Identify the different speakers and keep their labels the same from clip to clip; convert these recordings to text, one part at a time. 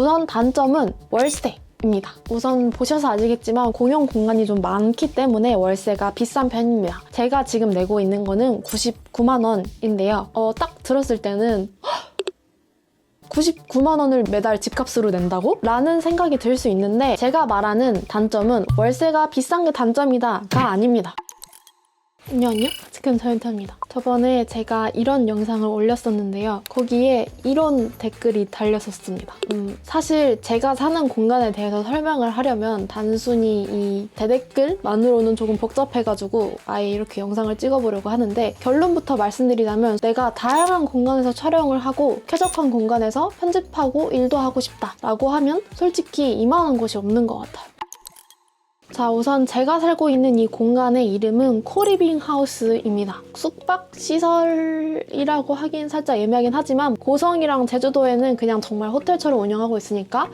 Speaker 1: 우선 단점은 월세입니다. 우선 보셔서 아시겠지만 공용 공간이 좀 많기 때문에 월세가 비싼 편입니다. 제가 지금 내고 있는 거는 99만 원인데요. 딱 들었을 때는 99만 원을 매달 집값으로 낸다고? 라는 생각이 들 수 있는데, 제가 말하는 단점은 월세가 비싼 게 단점이다가 아닙니다. 안녕, 지금 저인터입니다. 저번에 제가 이런 영상을 올렸었는데요. 거기에 이런 댓글이 달렸었습니다. 사실 제가 사는 공간에 대해서 설명을 하려면 단순히 이 대댓글만으로는 조금 복잡해가지고 아예 이렇게 영상을 찍어보려고 하는데, 결론부터 말씀드리자면 내가 다양한 공간에서 촬영을 하고 쾌적한 공간에서 편집하고 일도 하고 싶다라고 하면 솔직히 이만한 곳이 없는 것 같아요. 자, 우선 제가 살고 있는 이 공간의 이름은 코리빙 하우스입니다. 숙박 시설이라고 하긴 살짝 애매하긴 하지만 고성이랑 제주도에는 그냥 정말 호텔처럼 운영하고 있으니까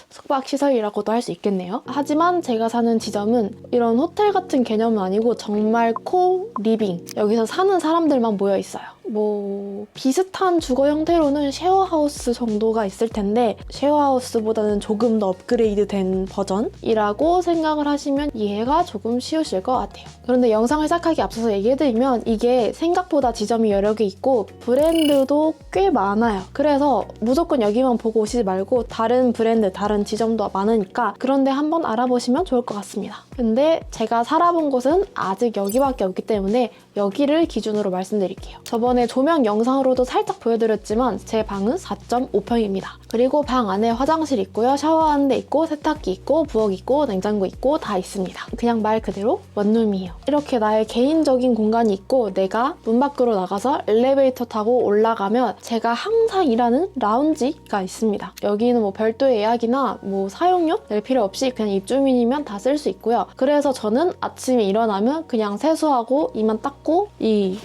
Speaker 1: 숙박 시설이라고도 할 수 있겠네요. 하지만 제가 사는 지점은 이런 호텔 같은 개념은 아니고 정말 코리빙, 여기서 사는 사람들만 모여 있어요. 뭐 비슷한 주거 형태로는 쉐어하우스 정도가 있을 텐데 쉐어하우스보다는 조금 더 업그레이드된 버전이라고 생각을 하시면 이해가 조금 쉬우실 것 같아요. 그런데 영상을 시작하기 앞서서 얘기해드리면 이게 생각보다 지점이 여러 개 있고 브랜드도 꽤 많아요. 그래서 무조건 여기만 보고 오시지 말고 다른 브랜드, 다른 지점도 많으니까 그런데 한번 알아보시면 좋을 것 같습니다. 근데 제가 살아본 곳은 아직 여기밖에 없기 때문에 여기를 기준으로 말씀드릴게요. 저번에 조명 영상으로도 살짝 보여드렸지만 제 방은 4.5평입니다. 그리고 방 안에 화장실 있고요. 샤워하는 데 있고 세탁기 있고 부엌 있고 냉장고 있고 다 있습니다. 그냥 말 그대로 원룸이에요. 이렇게 나의 개인적인 공간이 있고 내가 문 밖으로 나가서 엘리베이터 타고 올라가면 제가 항상 일하는 라운지가 있습니다. 여기는 뭐 별도의 예약이나 뭐 사용료 낼 필요 없이 그냥 입주민이면 다 쓸 수 있고요. 그래서 저는 아침에 일어나면 그냥 세수하고 이만 닦고 이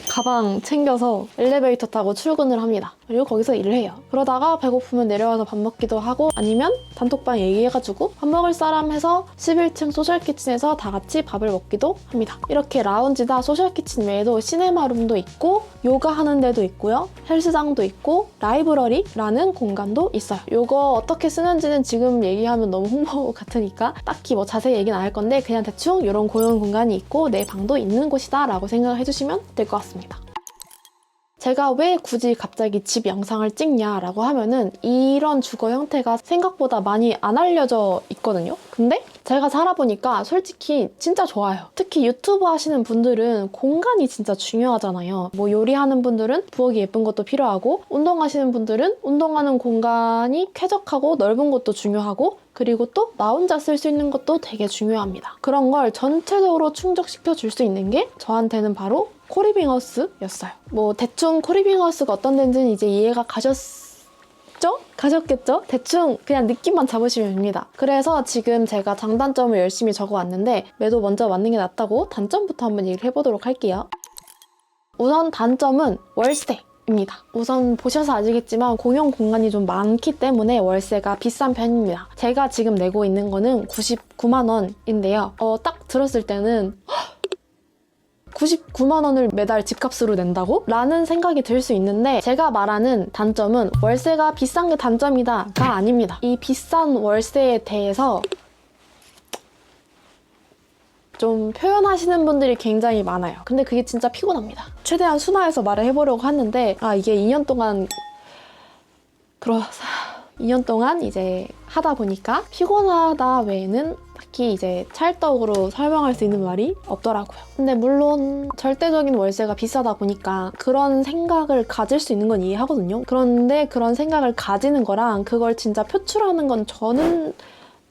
Speaker 1: 가방 챙겨서 엘리베이터 타고 출근을 합니다. 그리고 거기서 일을 해요. 그러다가 배고프면 내려와서 밥 먹기도 하고 아니면 단톡방 얘기해가지고 밥 먹을 사람 해서 11층 소셜키친에서 다 같이 밥을 먹기도 합니다. 이렇게 라운지나 소셜키친 외에도 시네마룸도 있고 요가 하는 데도 있고요. 헬스장도 있고 라이브러리라는 공간도 있어요. 요거 어떻게 쓰는지는 지금 얘기하면 너무 홍보 같으니까 딱히 뭐 자세히 얘기는 안 할 건데 그냥 대충 이런 고용 공간이 있고 내 방도 있는 곳이다 라고 생각을 해주시면 될 것 같습니다. 제가 왜 굳이 갑자기 집 영상을 찍냐라고 하면은 이런 주거 형태가 생각보다 많이 안 알려져 있거든요. 근데 제가 살아보니까 솔직히 진짜 좋아요. 특히 유튜브 하시는 분들은 공간이 진짜 중요하잖아요. 뭐 요리하는 분들은 부엌이 예쁜 것도 필요하고 운동하시는 분들은 운동하는 공간이 쾌적하고 넓은 것도 중요하고 그리고 또 나 혼자 쓸 수 있는 것도 되게 중요합니다. 그런 걸 전체적으로 충족시켜 줄 수 있는 게 저한테는 바로 코리빙하우스였어요. 뭐 대충 코리빙하우스가 어떤 데인지는 이제 이해가 가셨겠죠? 대충 그냥 느낌만 잡으시면 됩니다. 그래서 지금 제가 장단점을 열심히 적어왔는데 매도 먼저 맞는 게 낫다고 단점부터 한번 얘기를 해보도록 할게요. 우선 단점은 월세입니다. 우선 보셔서 아시겠지만 공용 공간이 좀 많기 때문에 월세가 비싼 편입니다. 제가 지금 내고 있는 거는 99만 원인데요. 딱 들었을 때는 99만 원을 매달 집값으로 낸다고? 라는 생각이 들 수 있는데 제가 말하는 단점은 월세가 비싼 게 단점이다가 아닙니다. 이 비싼 월세에 대해서 좀 표현하시는 분들이 굉장히 많아요. 근데 그게 진짜 피곤합니다. 최대한 순화해서 말을 해보려고 하는데 이게 2년 동안 이제 하다 보니까 피곤하다 외에는 딱히 이제 찰떡으로 설명할 수 있는 말이 없더라고요. 근데 물론 절대적인 월세가 비싸다 보니까 그런 생각을 가질 수 있는 건 이해하거든요. 그런데 그런 생각을 가지는 거랑 그걸 진짜 표출하는 건 저는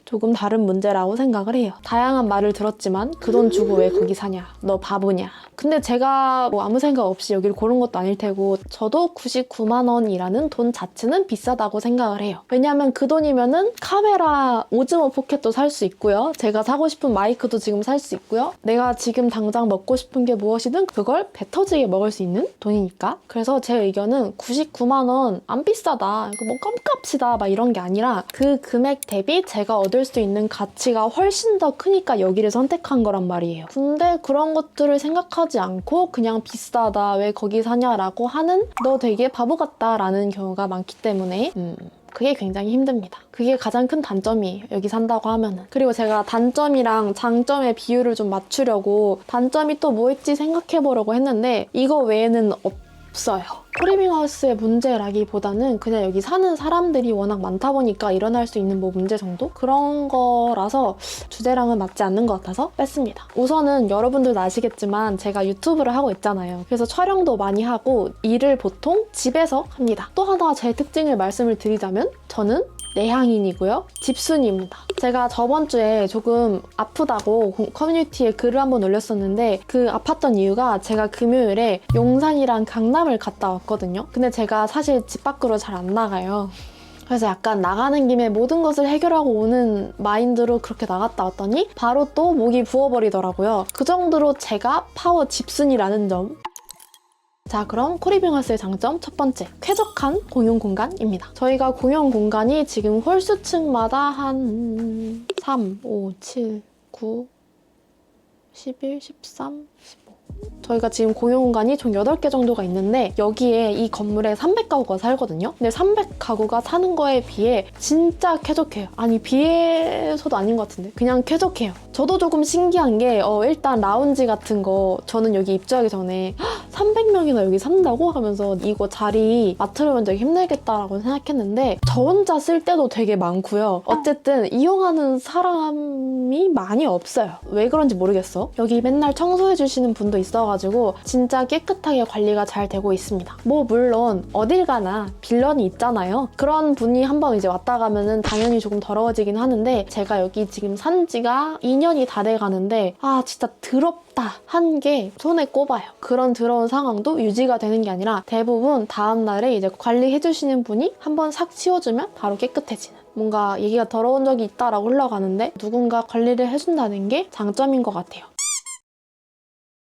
Speaker 1: 조금 다른 문제라고 생각을 해요. 다양한 말을 들었지만 그 돈 주고 왜 거기 사냐? 너 바보냐? 근데 제가 뭐 아무 생각 없이 여기를 고른 것도 아닐 테고 저도 99만 원이라는 돈 자체는 비싸다고 생각을 해요. 왜냐하면 그 돈이면은 카메라 오즈모 포켓도 살 수 있고요. 제가 사고 싶은 마이크도 지금 살 수 있고요. 내가 지금 당장 먹고 싶은 게 무엇이든 그걸 배 터지게 먹을 수 있는 돈이니까. 그래서 제 의견은 99만 원 안 비싸다. 이거 뭐 껌값이다 막 이런 게 아니라 그 금액 대비 제가 얻을 수 있는 가치가 훨씬 더 크니까 여기를 선택한 거란 말이에요. 근데 그런 것들을 생각하지 않고 그냥 비싸다 왜 거기 사냐라고 하는 너 되게 바보 같다 라는 경우가 많기 때문에 그게 굉장히 힘듭니다. 그게 가장 큰 단점이에요. 여기 산다고 하면은. 그리고 제가 단점이랑 장점의 비율을 좀 맞추려고 단점이 또 뭐 있지 생각해보려고 했는데 이거 외에는 없어요. 코리빙하우스의 문제라기보다는 그냥 여기 사는 사람들이 워낙 많다 보니까 일어날 수 있는 뭐 문제 정도? 그런 거라서 주제랑은 맞지 않는 것 같아서 뺐습니다. 우선은 여러분들도 아시겠지만 제가 유튜브를 하고 있잖아요. 그래서 촬영도 많이 하고 일을 보통 집에서 합니다. 또 하나 제 특징을 말씀을 드리자면 저는 내향인이고요. 집순이입니다. 제가 저번 주에 조금 아프다고 커뮤니티에 글을 한번 올렸었는데 그 아팠던 이유가 제가 금요일에 용산이랑 강남을 갔다 왔거든요. 근데 제가 사실 집 밖으로 잘 안 나가요. 그래서 약간 나가는 김에 모든 것을 해결하고 오는 마인드로 그렇게 나갔다 왔더니 바로 또 목이 부어버리더라고요. 그 정도로 제가 파워 집순이라는 점. 자, 그럼 코리빙하우스의 장점 첫 번째, 쾌적한 공용 공간입니다. 저희가 공용 공간이 지금 홀수층마다 한 3, 5, 7, 9, 11, 13, 15 저희가 지금 공용 공간이 총 8개 정도가 있는데 여기에 이 건물에 300가구가 살거든요. 근데 300가구가 사는 거에 비해 진짜 쾌적해요. 아니 비해서도 아닌 것 같은데 그냥 쾌적해요. 저도 조금 신기한 게 일단 라운지 같은 거 저는 여기 입주하기 전에 300명이나 여기 산다고 하면서 이거 자리 맡으려면 되게 힘들겠다라고 생각했는데 저 혼자 쓸 때도 되게 많고요. 어쨌든 이용하는 사람이 많이 없어요. 왜 그런지 모르겠어. 여기 맨날 청소해 주시는 분도 있어가지고 진짜 깨끗하게 관리가 잘 되고 있습니다. 뭐 물론 어딜 가나 빌런이 있잖아요. 그런 분이 한번 이제 왔다 가면은 당연히 조금 더러워지긴 하는데 제가 여기 지금 산 지가 2년이 다 돼 가는데 진짜 더럽다 한 게 손에 꼽아요. 그런 더러운 상황도 유지가 되는 게 아니라 대부분 다음날에 이제 관리해 주시는 분이 한번 싹 치워주면 바로 깨끗해지는, 뭔가 얘기가 더러운 적이 있다라고 흘러가는데 누군가 관리를 해준다는 게 장점인 것 같아요.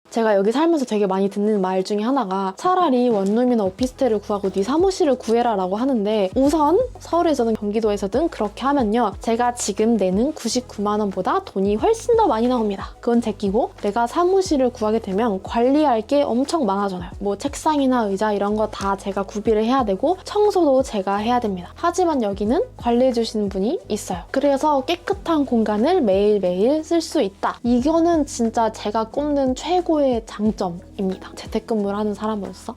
Speaker 1: 제가 여기 살면서 되게 많이 듣는 말 중에 하나가 차라리 원룸이나 오피스텔을 구하고 네 사무실을 구해라 라고 하는데 우선 서울에서든 경기도에서든 그렇게 하면요 제가 지금 내는 99만 원보다 돈이 훨씬 더 많이 나옵니다. 그건 제끼고 내가 사무실을 구하게 되면 관리할 게 엄청 많아져요. 뭐 책상이나 의자 이런 거 다 제가 구비를 해야 되고 청소도 제가 해야 됩니다. 하지만 여기는 관리해 주시는 분이 있어요. 그래서 깨끗한 공간을 매일매일 쓸 수 있다. 이거는 진짜 제가 꼽는 최고의 장점입니다. 재택근무를 하는 사람으로서.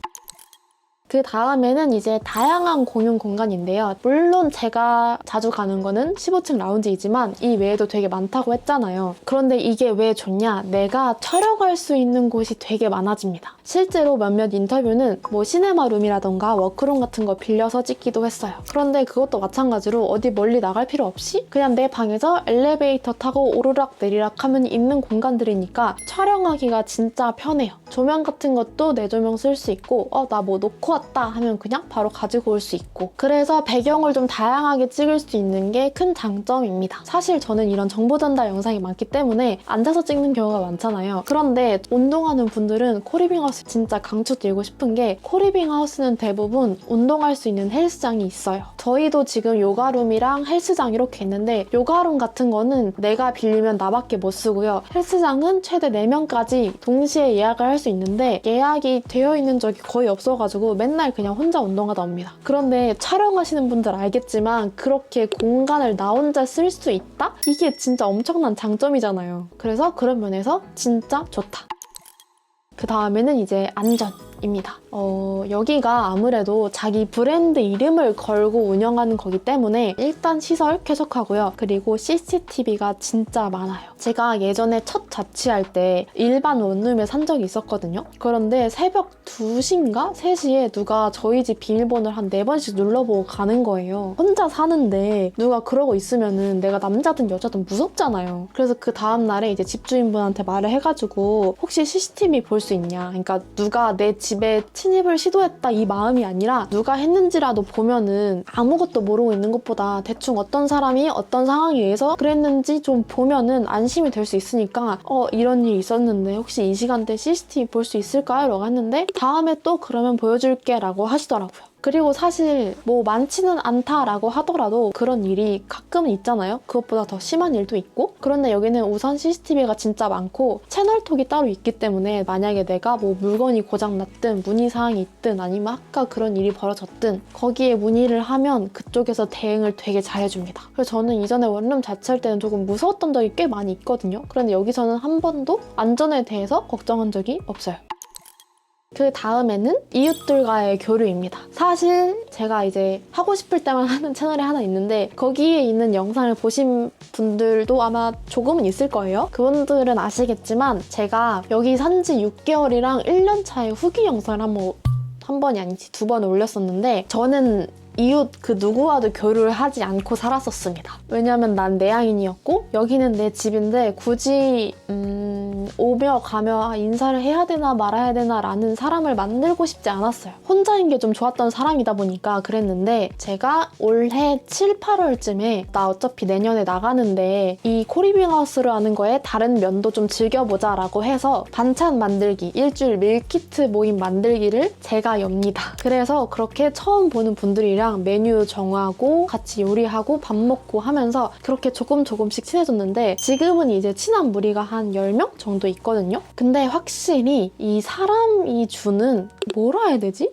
Speaker 1: 그 다음에는 이제 다양한 공용 공간인데요. 물론 제가 자주 가는 거는 15층 라운지이지만 이 외에도 되게 많다고 했잖아요. 그런데 이게 왜 좋냐? 내가 촬영할 수 있는 곳이 되게 많아집니다. 실제로 몇몇 인터뷰는 뭐 시네마룸이라던가 워크룸 같은 거 빌려서 찍기도 했어요. 그런데 그것도 마찬가지로 어디 멀리 나갈 필요 없이 그냥 내 방에서 엘리베이터 타고 오르락 내리락 하면 있는 공간들이니까 촬영하기가 진짜 편해요. 조명 같은 것도 내 조명 쓸 수 있고 나 뭐 놓고 왔다 하면 그냥 바로 가지고 올 수 있고 그래서 배경을 좀 다양하게 찍을 수 있는 게 큰 장점입니다. 사실 저는 이런 정보 전달 영상이 많기 때문에 앉아서 찍는 경우가 많잖아요. 그런데 운동하는 분들은 코리빙하우스 진짜 강추드리고 싶은 게 코리빙하우스는 대부분 운동할 수 있는 헬스장이 있어요. 저희도 지금 요가룸이랑 헬스장 이렇게 있는데 요가룸 같은 거는 내가 빌리면 나밖에 못 쓰고요. 헬스장은 최대 4명까지 동시에 예약을 할 수 있는데 예약이 되어 있는 적이 거의 없어가지고 맨날 그냥 혼자 운동하다 옵니다. 그런데 촬영하시는 분들 알겠지만 그렇게 공간을 나 혼자 쓸 수 있다? 이게 진짜 엄청난 장점이잖아요. 그래서 그런 면에서 진짜 좋다. 그 다음에는 이제 안전입니다. 여기가 아무래도 자기 브랜드 이름을 걸고 운영하는 거기 때문에 일단 시설 쾌적하고요. 그리고 CCTV가 진짜 많아요. 제가 예전에 첫 자취할 때 일반 원룸에 산 적이 있었거든요. 그런데 새벽 2시인가 3시에 누가 저희 집 비밀번호를 한 4번씩 눌러보고 가는 거예요. 혼자 사는데 누가 그러고 있으면은 내가 남자든 여자든 무섭잖아요. 그래서 그 다음날에 이제 집주인분한테 말을 해가지고 혹시 CCTV 볼 수 있냐. 그러니까 누가 내 집에 침입을 시도했다 이 마음이 아니라 누가 했는지라도 보면은 아무것도 모르고 있는 것보다 대충 어떤 사람이 어떤 상황에 의해서 그랬는지 좀 보면은 안심이 될 수 있으니까 이런 일이 있었는데 혹시 이 시간대 CCTV 볼 수 있을까요? 라고 했는데 다음에 또 그러면 보여줄게 라고 하시더라고요. 그리고 사실 뭐 많지는 않다라고 하더라도 그런 일이 가끔은 있잖아요. 그것보다 더 심한 일도 있고. 그런데 여기는 우선 CCTV가 진짜 많고 채널톡이 따로 있기 때문에 만약에 내가 뭐 물건이 고장났든 문의사항이 있든 아니면 아까 그런 일이 벌어졌든 거기에 문의를 하면 그쪽에서 대응을 되게 잘해줍니다. 그래서 저는 이전에 원룸 자취할 때는 조금 무서웠던 적이 꽤 많이 있거든요. 그런데 여기서는 한 번도 안전에 대해서 걱정한 적이 없어요. 그 다음에는 이웃들과의 교류입니다. 사실 제가 이제 하고 싶을 때만 하는 채널이 하나 있는데 거기에 있는 영상을 보신 분들도 아마 조금은 있을 거예요. 그분들은 아시겠지만 제가 여기 산지 6개월이랑 1년 차의 후기 영상을 한 번이 아니지 2번 올렸었는데 저는 이웃 그 누구와도 교류를 하지 않고 살았었습니다. 왜냐면 난 내향인이었고 여기는 내 집인데 굳이 오며 가며 인사를 해야 되나 말아야 되나 라는 사람을 만들고 싶지 않았어요. 혼자인 게 좀 좋았던 사람이다 보니까 그랬는데 제가 올해 7, 8월쯤에 나 어차피 내년에 나가는데 이 코리빙하우스를 하는 거에 다른 면도 좀 즐겨보자 라고 해서 반찬 만들기, 일주일 밀키트 모임 만들기를 제가 엽니다. 그래서 그렇게 처음 보는 분들이랑 메뉴 정하고 같이 요리하고 밥 먹고 하면서 그렇게 조금씩 친해졌는데 지금은 이제 친한 무리가 한 10명 정도 있거든요. 근데 확실히 이 사람이 주는 뭐라 해야 되지?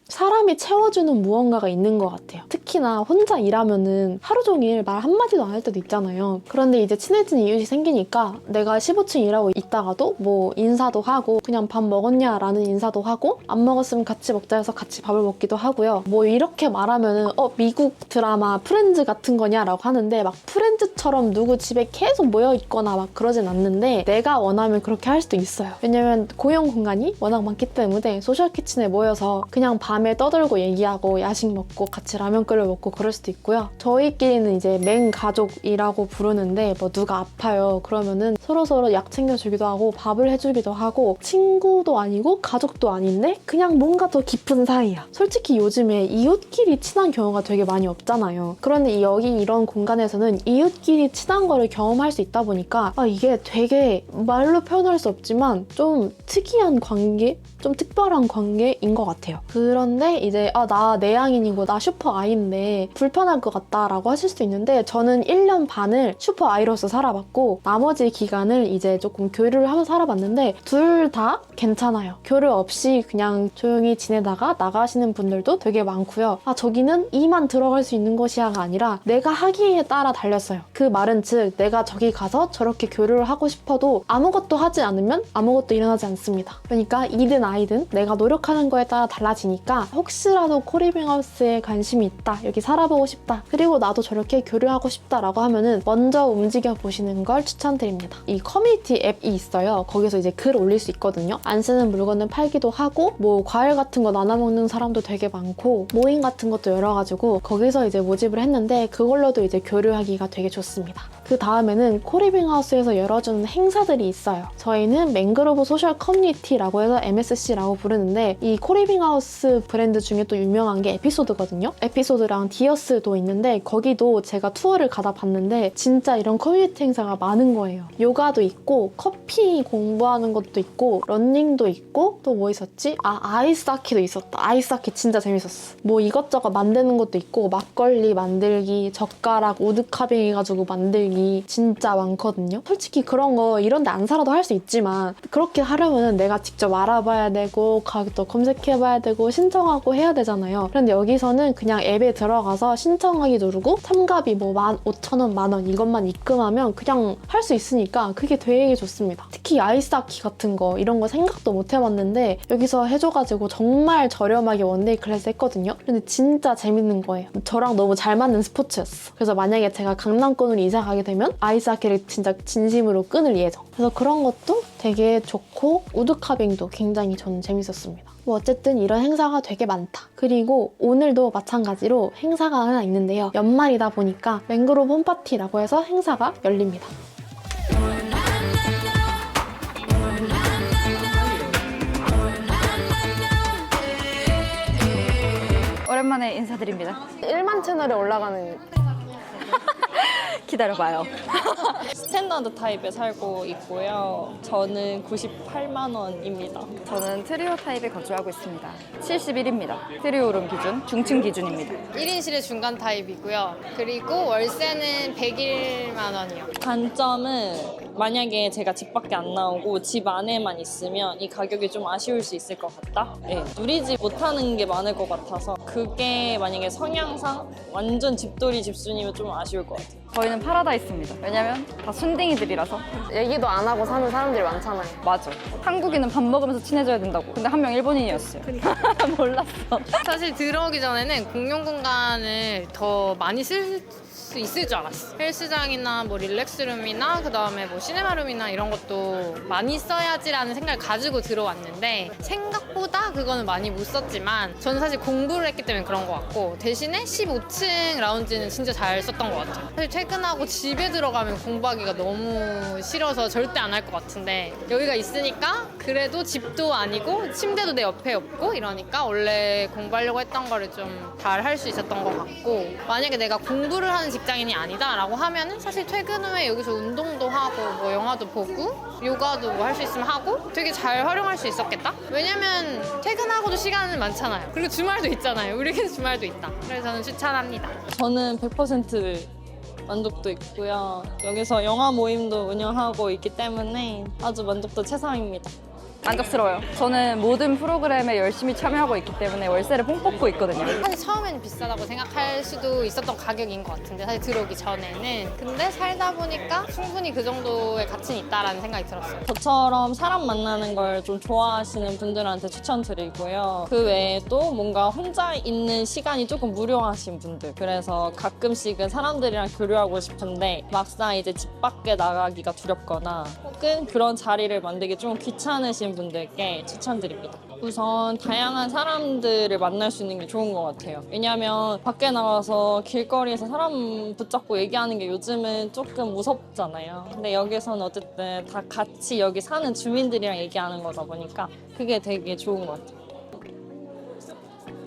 Speaker 1: 사람이 채워주는 무언가가 있는 것 같아요. 특히나 혼자 일하면은 하루 종일 말 한마디도 안 할 때도 있잖아요. 그런데 이제 친해진 이웃이 생기니까 내가 15층 일하고 있다가도 뭐 인사도 하고 그냥 밥 먹었냐 라는 인사도 하고 안 먹었으면 같이 먹자 해서 같이 밥을 먹기도 하고요. 뭐 이렇게 말하면은 미국 드라마 프렌즈 같은 거냐 라고 하는데 막 프렌즈처럼 누구 집에 계속 모여 있거나 막 그러진 않는데 내가 원하면 그렇게 할 수도 있어요. 왜냐면 고용 공간이 워낙 많기 때문에 소셜 키친에 모여서 그냥 밤에 떠들고 얘기하고 야식 먹고 같이 라면 끓여 먹고 그럴 수도 있고요. 저희끼리는 이제 맹가족이라고 부르는데 뭐 누가 아파요 그러면은 서로서로 약 챙겨주기도 하고 밥을 해주기도 하고 친구도 아니고 가족도 아닌데 그냥 뭔가 더 깊은 사이야. 솔직히 요즘에 이웃끼리 친한 경우가 되게 많이 없잖아요. 그런데 여기 이런 공간에서는 이웃끼리 친한 거를 경험할 수 있다 보니까 이게 되게 말로 표현할 수 없지만 좀 특이한 관계? 좀 특별한 관계인 것 같아요. 그런데 이제 나 내향인이고 나 슈퍼아이인데 불편할 것 같다 라고 하실 수도 있는데 저는 1년 반을 슈퍼아이로서 살아봤고 나머지 기간을 이제 조금 교류를 하면서 살아봤는데 둘 다 괜찮아요. 교류 없이 그냥 조용히 지내다가 나가시는 분들도 되게 많고요. 저기는 이만 들어갈 수 있는 것이야가 아니라 내가 하기에 따라 달렸어요. 그 말은 즉 내가 저기 가서 저렇게 교류를 하고 싶어도 아무것도 하지 않으면 아무것도 일어나지 않습니다. 그러니까 이든 아이든 내가 노력하는 거에 따라 달라지니까 혹시라도 코리빙하우스에 관심이 있다, 여기 살아보고 싶다, 그리고 나도 저렇게 교류하고 싶다라고 하면은 먼저 움직여 보시는 걸 추천드립니다. 이 커뮤니티 앱이 있어요. 거기서 이제 글 올릴 수 있거든요. 안 쓰는 물건을 팔기도 하고 뭐 과일 같은 거 나눠 먹는 사람도 되게 많고 모임 같은 것도 열어가지고 거기서 이제 모집을 했는데 그걸로도 이제 교류하기가 되게 좋습니다. 그 다음에는 코리빙하우스에서 열어주는 행사들이 있어요. 저희는 맹그로브 소셜 커뮤니티라고 해서 MSC라고 부르는데 이 코리빙하우스 브랜드 중에 또 유명한 게 에피소드거든요. 에피소드랑 디어스도 있는데 거기도 제가 투어를 가다 봤는데 진짜 이런 커뮤니티 행사가 많은 거예요. 요가도 있고 커피 공부하는 것도 있고 러닝도 있고 또 뭐 있었지? 아이스하키도 있었다. 아이스하키 진짜 재밌었어. 뭐 이것저것 만드는 것도 있고 막걸리 만들기, 젓가락 우드카빙 해가지고 만들기 진짜 많거든요. 솔직히 그런 거 이런 데 안 살아도 할 수 있지만 그렇게 하려면 내가 직접 알아봐야 되고 가격도 검색해봐야 되고 신청하고 해야 되잖아요. 그런데 여기서는 그냥 앱에 들어가서 신청하기 누르고 참가비 뭐 15,000원, 만원 이것만 입금하면 그냥 할 수 있으니까 그게 되게 좋습니다. 특히 아이스하키 같은 거 이런 거 생각도 못 해봤는데 여기서 해줘가지고 정말 저렴하게 원데이 클래스 했거든요. 근데 진짜 재밌는 거예요. 저랑 너무 잘 맞는 스포츠였어. 그래서 만약에 제가 강남권으로 이사 가게 되면 아이스하키를 진짜 진심으로 끊을 예정. 그래서 그런 것도 되게 좋고 우드카빙도 굉장히 저는 재밌었습니다. 뭐 어쨌든 이런 행사가 되게 많다. 그리고 오늘도 마찬가지로 행사가 하나 있는데요. 연말이다 보니까 맹그로브 홈파티라고 해서 행사가 열립니다.
Speaker 2: 오랜만에 인사드립니다.
Speaker 1: 1만 채널에 올라가는
Speaker 2: 기다려봐요.
Speaker 3: 스탠다드 타입에 살고 있고요. 저는 98만 원입니다.
Speaker 2: 저는 트리오 타입에 거주하고 있습니다. 71입니다. 트리오룸 기준, 중층 기준입니다.
Speaker 4: 1인실의 중간 타입이고요. 그리고 월세는 101만 원이요.
Speaker 3: 단점은 만약에 제가 집 밖에 안 나오고 집 안에만 있으면 이 가격이 좀 아쉬울 수 있을 것 같다? 네, 누리지 못하는 게 많을 것 같아서 그게 만약에 성향상 완전 집돌이 집순이면 좀 아쉬울 것 같아요.
Speaker 2: 저희는 파라다이스입니다. 왜냐면 다 순딩이들이라서.
Speaker 5: 얘기도 안 하고 사는 사람들이 많잖아요.
Speaker 2: 맞아. 한국인은 밥 먹으면서 친해져야 된다고. 근데 한 명 일본인이었어요. 몰랐어.
Speaker 4: 사실 들어오기 전에는 공용 공간을 더 많이 쓸 수 있을 줄 알았어. 헬스장이나 뭐 릴렉스룸이나 그다음에 뭐 시네마룸이나 이런 것도 많이 써야지라는 생각을 가지고 들어왔는데 생각보다 그거는 많이 못 썼지만 저는 사실 공부를 했기 때문에 그런 것 같고 대신에 15층 라운지는 진짜 잘 썼던 것 같아요. 사실 퇴근하고 집에 들어가면 공부하기가 너무 싫어서 절대 안 할 것 같은데 여기가 있으니까 그래도 집도 아니고 침대도 내 옆에 없고 이러니까 원래 공부하려고 했던 거를 좀 잘 할 수 있었던 것 같고 만약에 내가 공부를 하는 직장인이 아니다라고 하면은 사실 퇴근 후에 여기서 운동도 하고 뭐 영화도 보고 요가도 뭐 할 수 있으면 하고 되게 잘 활용할 수 있었겠다? 왜냐면 퇴근하고도 시간은 많잖아요. 그리고 주말도 있잖아요. 우리는 주말도 있다. 그래서 저는 추천합니다.
Speaker 3: 저는 100% 만족도 있고요. 여기서 영화 모임도 운영하고 있기 때문에 아주 만족도 최상입니다.
Speaker 2: 만족스러워요. 저는 모든 프로그램에 열심히 참여하고 있기 때문에 월세를 뽕 뽑고 있거든요.
Speaker 4: 사실 처음에는 비싸다고 생각할 수도 있었던 가격인 것 같은데 사실 들어오기 전에는 근데 살다 보니까 충분히 그 정도의 가치는 있다라는 생각이 들었어요.
Speaker 3: 저처럼 사람 만나는 걸 좀 좋아하시는 분들한테 추천드리고요. 그 외에 또 뭔가 혼자 있는 시간이 조금 무료하신 분들 그래서 가끔씩은 사람들이랑 교류하고 싶은데 막상 이제 집 밖에 나가기가 두렵거나 혹은 그런 자리를 만들기 좀 귀찮으신 분들께 추천드립니다. 우선 다양한 사람들을 만날 수 있는 게 좋은 것 같아요. 왜냐하면 밖에 나가서 길거리에서 사람 붙잡고 얘기하는 게 요즘은 조금 무섭잖아요. 근데 여기서는 어쨌든 다 같이 여기 사는 주민들이랑 얘기하는 거다 보니까 그게 되게 좋은 것 같아요.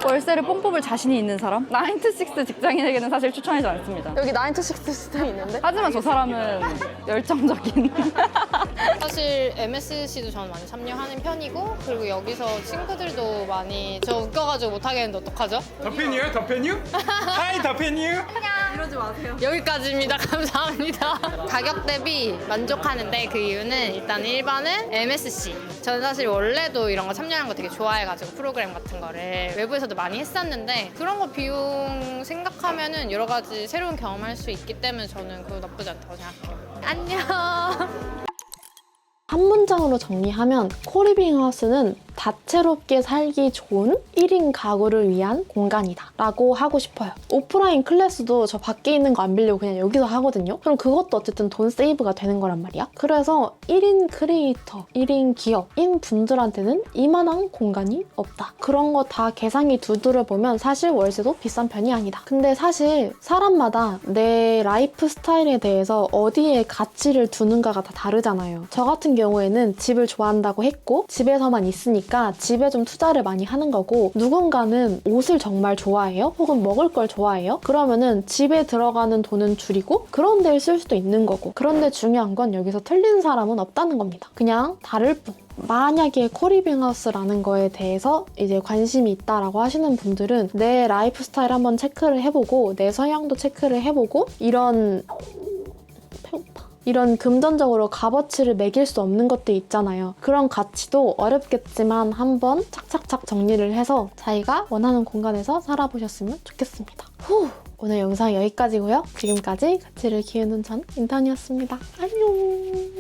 Speaker 2: 월세를 뽕 뽑을 자신이 있는 사람? 9to6 직장인에게는 사실 추천하지 않습니다.
Speaker 5: 여기 9to6 시스템 있는데?
Speaker 2: 하지만 저 사람은 열정적인.
Speaker 4: 사실 MSC도 저는 많이 참여하는 편이고 그리고 여기서 친구들도 많이 저 웃겨가지고 못하겠는데 어떡하죠?
Speaker 6: 더팬이요? 더팬이요? 하이 더팬이요?
Speaker 4: 여기까지입니다. 감사합니다. 가격 대비 만족하는데 그 이유는 일단 1번은 MSC. 저는 사실 원래도 이런 거 참여하는 거 되게 좋아해가지고 프로그램 같은 거를 외부에서도 많이 했었는데 그런 거 비용 생각하면은 여러 가지 새로운 경험할 수 있기 때문에 저는 그거 나쁘지 않다고 생각해요. 안녕.
Speaker 1: 한 문장으로 정리하면 코리빙 하우스는 다채롭게 살기 좋은 1인 가구를 위한 공간이다 라고 하고 싶어요. 오프라인 클래스도 저 밖에 있는 거 안 빌리고 그냥 여기서 하거든요. 그럼 그것도 어쨌든 돈 세이브가 되는 거란 말이야. 그래서 1인 크리에이터, 1인 기업인 분들한테는 이만한 공간이 없다. 그런 거 다 계산기 두드려 보면 사실 월세도 비싼 편이 아니다. 근데 사실 사람마다 내 라이프 스타일에 대해서 어디에 가치를 두는가가 다 다르잖아요. 저 같은 경우에는 집을 좋아한다고 했고 집에서만 있으니까 집에 좀 투자를 많이 하는 거고 누군가는 옷을 정말 좋아해요? 혹은 먹을 걸 좋아해요? 그러면은 집에 들어가는 돈은 줄이고 그런 데를 쓸 수도 있는 거고 그런데 중요한 건 여기서 틀린 사람은 없다는 겁니다. 그냥 다를 뿐. 만약에 코리빙하우스라는 거에 대해서 이제 관심이 있다라고 하시는 분들은 내 라이프 스타일 한번 체크를 해보고 내 성향도 체크를 해보고 이런 금전적으로 값어치를 매길 수 없는 것들 있잖아요. 그런 가치도 어렵겠지만 한번 착착착 정리를 해서 자기가 원하는 공간에서 살아보셨으면 좋겠습니다. 오늘 영상 여기까지고요. 지금까지 가치를 키우는 전 인턴이었습니다. 안녕.